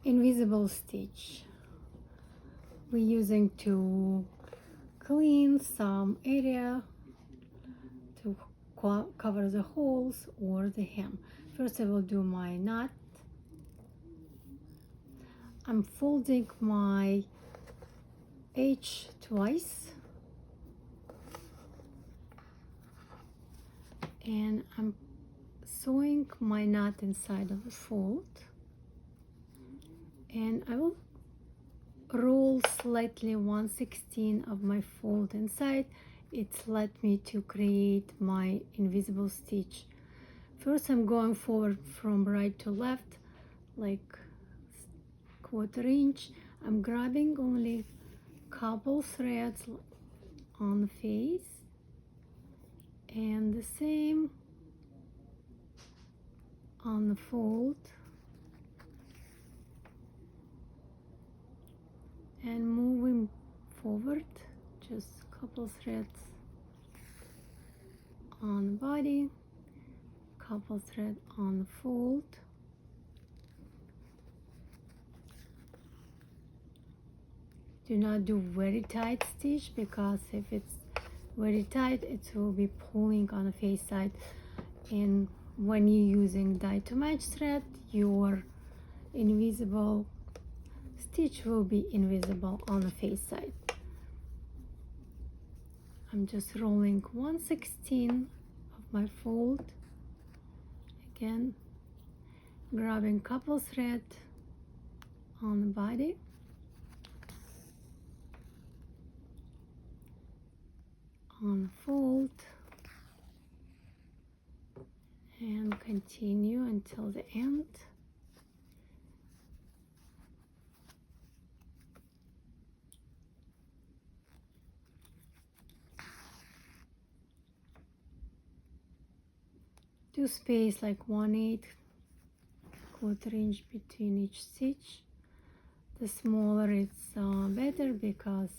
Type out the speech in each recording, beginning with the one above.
invisible stitch. We're using to clean some area to cover the holes or the hem. First I will do my knot. I'm folding my edge twice and I'm sewing my knot inside of the fold, and I will roll slightly 1/16 of my fold inside. It's let me to create my invisible stitch. First I'm going forward from right to left like 1/4 inch. I'm grabbing only couple threads on the face, and the same on the fold, and moving forward just a couple threads on the body, couple thread on the fold. Do not do very tight stitch, because if it's very tight it will be pulling on the face side, and when you're using dye to match thread, your invisible stitch will be invisible on the face side. I'm just rolling 1/16 of my fold, again grabbing couple thread on the body, on the fold, and continue until the end. Do space like 1/8, 1/4 inch between each stitch. The smaller it's better, because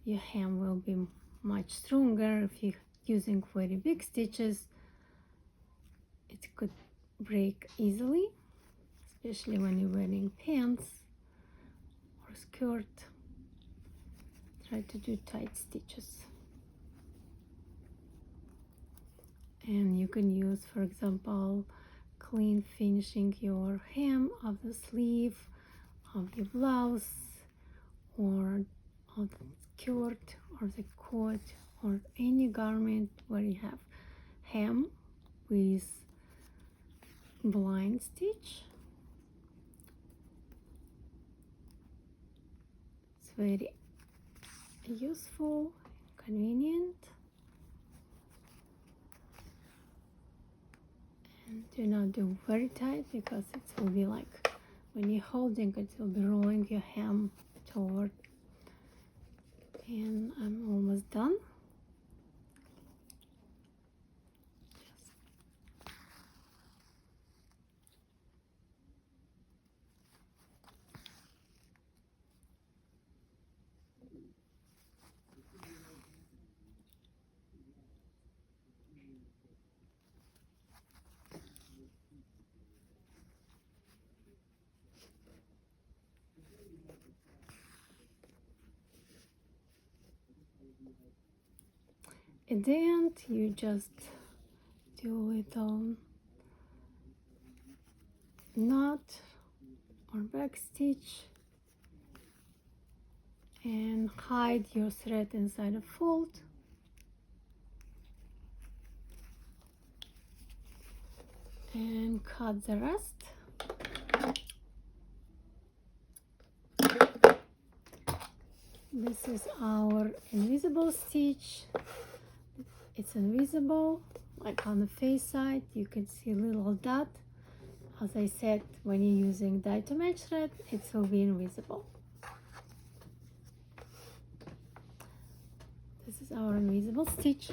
your hem will be much stronger. If you're using very big stitches, it could break easily, especially when you're wearing pants or skirt. Try to do tight stitches. And you can use, for example, clean finishing your hem of the sleeve of your blouse, or of the skirt or the coat, or any garment where you have hem with blind stitch. It's very useful, convenient. And do not do very tight, because it will be like when you're holding it will be rolling your hem toward. And I'm almost done. At the end, you just do a little knot or back stitch and hide your thread inside a fold. And cut the rest. This is our invisible stitch. It's invisible, like on the face side you can see a little dot. As I said, when you're using dye to match thread, it will be invisible. This is our invisible stitch.